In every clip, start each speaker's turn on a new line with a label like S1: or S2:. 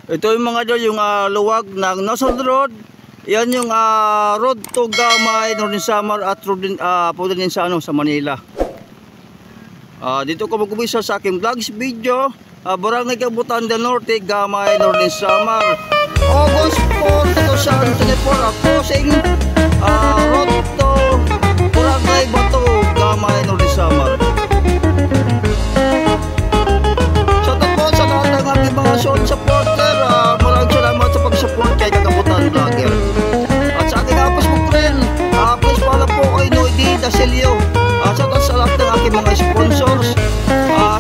S1: Ito yung mga idol, yung luwag ng Nasod Road. Yan yung road to Gamay, Northern Samar at road din, po din sa, sa Manila. Dito ko mag-umpisa sa aking vlogs video. Barangay Kabutan del Norte, Gamay, Northern Samar. August 4, 2024. Ako sing road to Barangay Bato, Gamay, Northern Samar. Shoutout po sa lahat ng aking mga show supporter. Maraming salamat sa pag-support kay Kakabutan Vlogger. At sa aking Facebook friend, please follow po kay Noedy Dasilio. Shoutout sa lahat ng aking mga sponsors.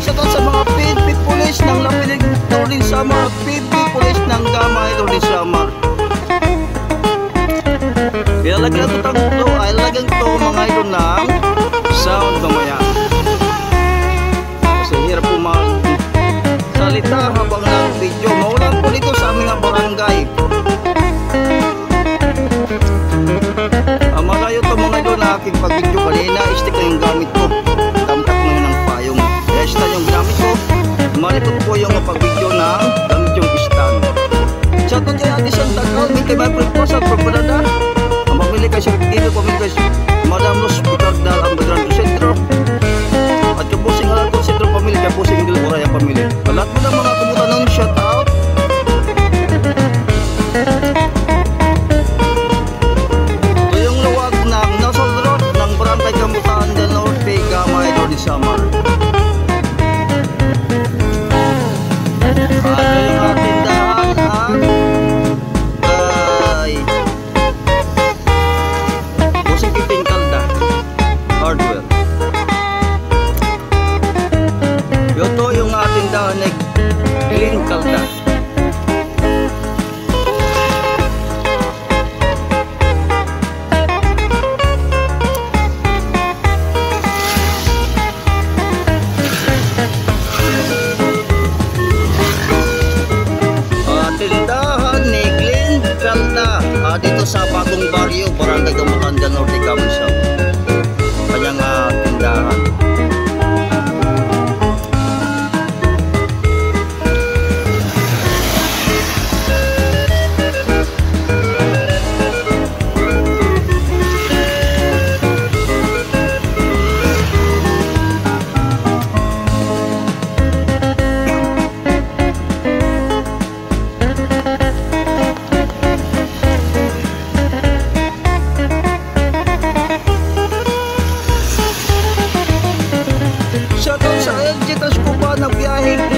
S1: Shoutout sa mga PNP Police ng Lapinig, Northern Samar, PNP Police ng Gamay, Northern Samar. Ilalagyan ito mga idol ng sound mamaya. Kasi hirap po salita habang nag-video. Maulan po dito sa aming barangay. Malayo ito mga idol na aking pag-video kanina. Stick na yung gamit ko. Damtak na yun ng payong. Yes na yung gamit ko. Malipot po yung pag-video ng gamit yung stand. Shoutout kay Ate Santa Cal. May kay my breakfast at pagpadada. Pamili kayo sa Pagkino, pamili kayo sa Madam Los Picardal, ang Bedrando Sentro. At kapusing Alarcon Sentro pamili, kapusing Del Moraya pamili. Lahat mo ng mga kumutan ng shoutout. Ito yung luwag ng Nasod Road ng Barangay Kabutan del Norte, Gamay, Northern Samar. Ito yung ating dahan hardware. Ito yung ating dahanig Clean Kalda. Tindahan ni Clean Kalda dito sa Bagong Barrio, Barangay Kabutan del Norte, Gamay, Samar. Kanyang tindahan.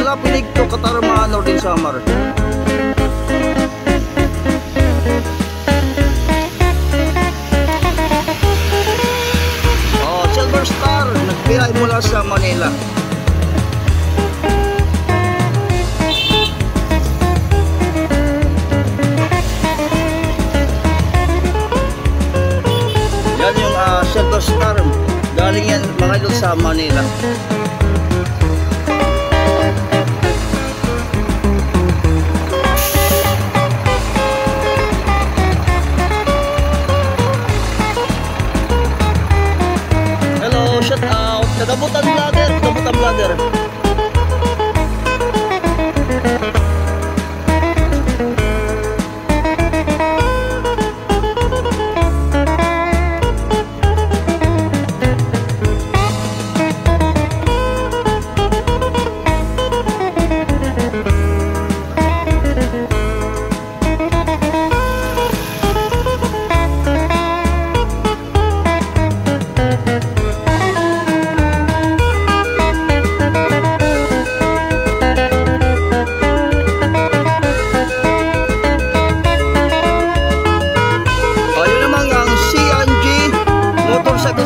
S1: Lapinig to Katarma, Northern Samar. Silver Star nagbiyahe mula sa Manila. Yan yung Silver Star, galing yan mga idol sa Manila. Shout out, Kakabutan Vlogger, Kakabutan Vlogger.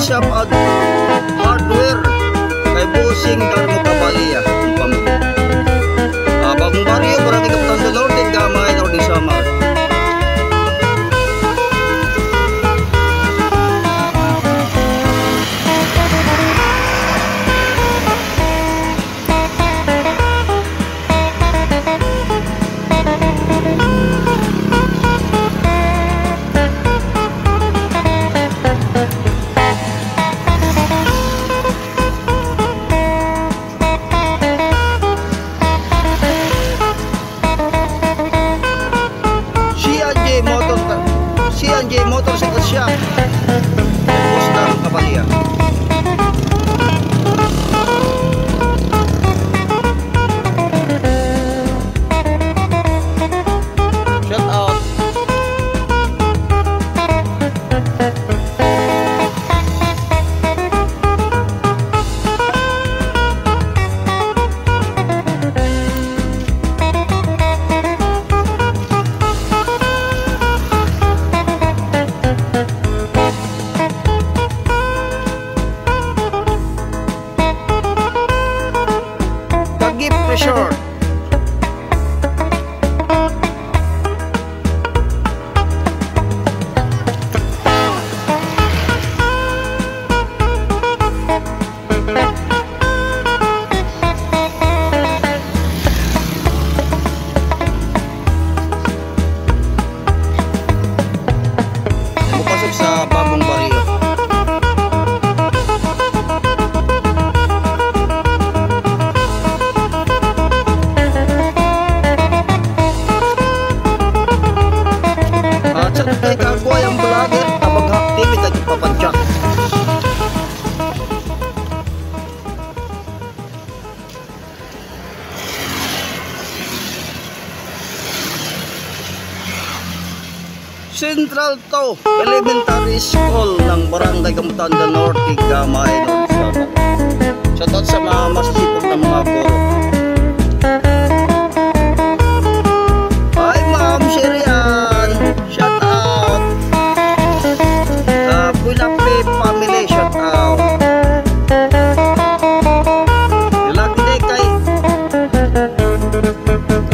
S1: Shop at hardware kay Busing Darmo Kabalia ang pamilya. Bagong Barrio, Barangay Kabutan del Norte, Gamay, Northern Samar. Central to Elementary School ng Barangay Gamutanda Norte, Gamay, North Sabah. Shoutout sa mga masasipag ng mga guro. Hi Ma'am Sherian, shoutout. Pulapi family, shoutout. Lagi din kay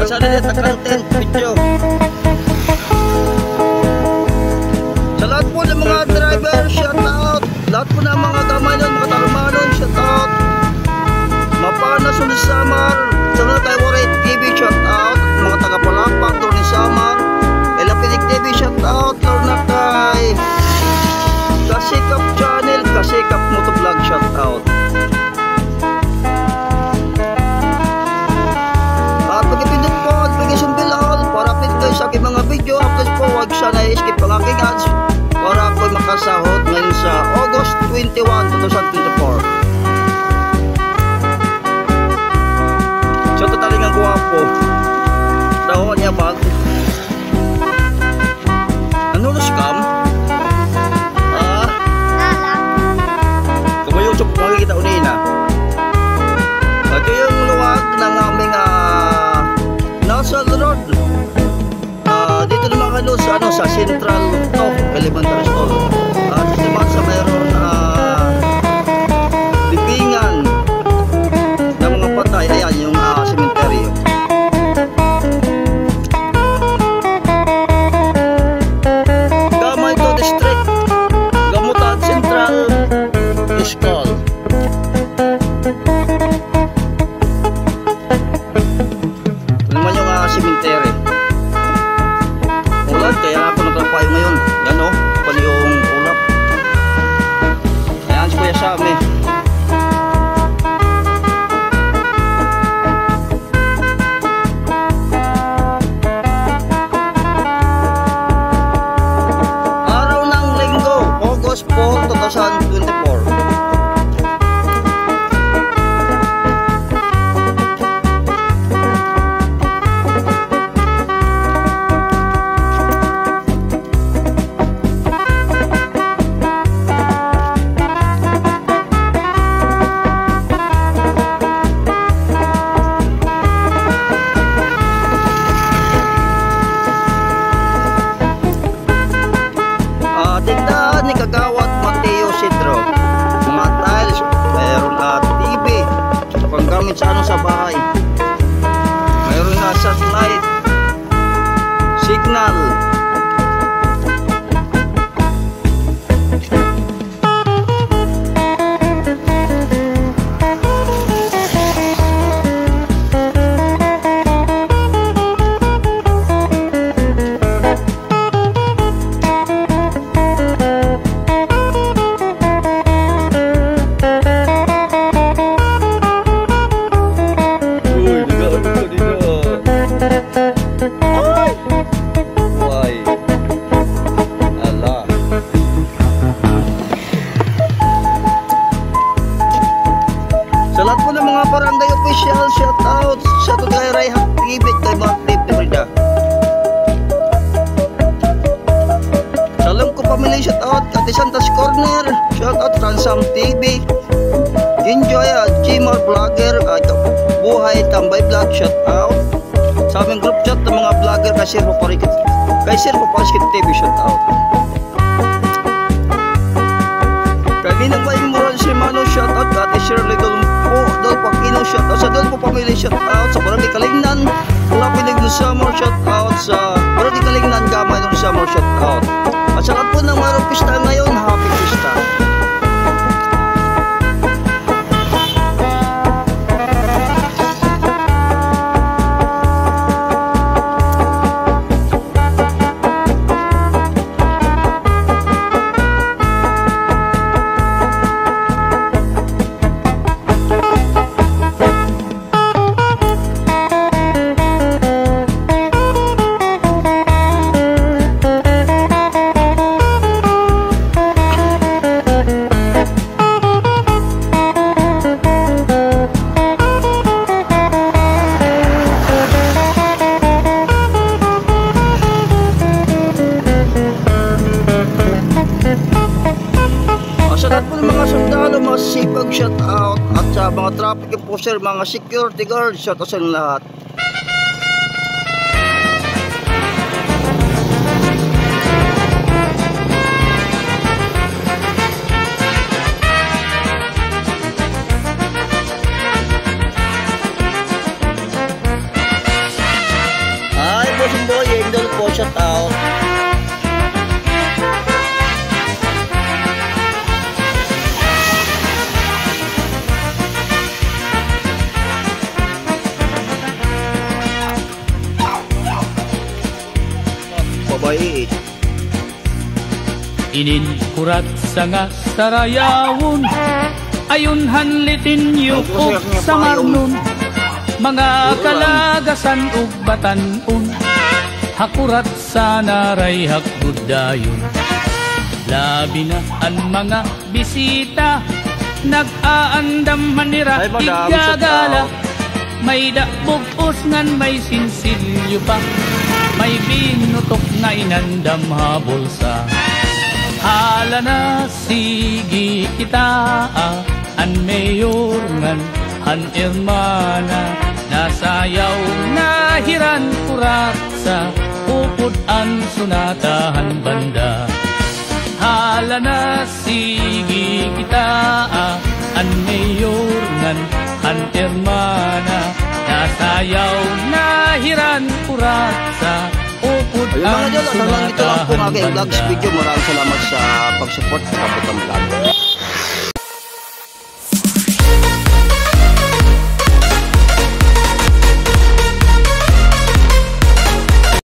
S1: kasana din sa content video. Sa lahat po ng mga driver, shoutout. Lahat po ng mga gamayon, mga tarumanon, shoutout. Mapana Sulis Samar, sa mga tayo Warit TV, shoutout. Mga taga-Palakpak, Tony Samar, Elapinig TV, shoutout. Lorna kay Kasikap Channel, Kasikap Motovlog, shoutout. At pagkipindot po, notification bell all para update kayo sa aking mga video. Update po, huwag sana i-skip ang aking ads para ako'y makasahod ngayon sa August 21, 2024. So, totaling ang guwapo. Daw niya bag. Ano na scam? Kumayusok, makikita unin na. Ito yung luwag ng aming National Road. Dito naman kayo sa Central to Elementary School. Dito naman sa mayroon libingan ng mga patay. Ayan yung cemetery. Gamay to District, Gamutan Central School. Ito naman yung cemetery. Ulan, kaya ako nagtrapayo ngayon. Yan o, pali yung ulap. Ayan si Kuya Sami. Araw ng Linggo, August 4, 2024. Tignan ni Kagawad Mateo Sidro. Mga tiles, mayroon na TV, panggamit sa sa bahay. Mayroon na satellite, signal. Sa lahat po ng mga barangay official, shoutout. Shoutout kay Rayhak Tibit, kay Martip Frida. Salam ko pamilya, shoutout. Kati Santas Corner, shoutout. Transam TV, Enjoy, Gmar Vlogger, Buhay Tambay Vlog, shoutout. Sa aming group chat ng mga vlogger, kay Sir Papariskit TV, shoutout. Kaginang Bayang Moral si Mano, shoutout. Kati Shirley Dolpakino, shoutout. Sa Dolpo Pamilya, shoutout. Sa Barangay Kalingnan, Lapinig ng Summer, shoutout. Sa Barangay Kalingnan, Gamay ng Summer, shoutout. At sa lahat po ng mga pista ngayon, happy pista. masipag shoutout at sa mga traffic enforcer, mga security guard, shoutout sa lahat. Hi, bossing boy, Endol po, shoutout.
S2: Inin kurat sanga sarayawon, ayon hanlitin yukok sa marnon, mga kalagasan ug batanon, hakurat sa naray hakbudayon. Labi na ang mga bisita, nag-aandam manira igagala, may dakbog ngan may sinsilyo pa, may binutok na inandam habulsa. Hala na sige kita, an mayor ngan an hermana, nasayaw na hiran kurat sa upod an sunatahan banda. Hala na sige kita, an mayor ngan an hermana, nasayaw na hiran kurat sa upod
S1: Ayun
S2: ang
S1: mga dyan, hanggang dito lang po
S2: sunatahan
S1: ang aking vlogs
S2: banda.
S1: video. Maraming salamat sa pag-support sa Kapitang Vlog.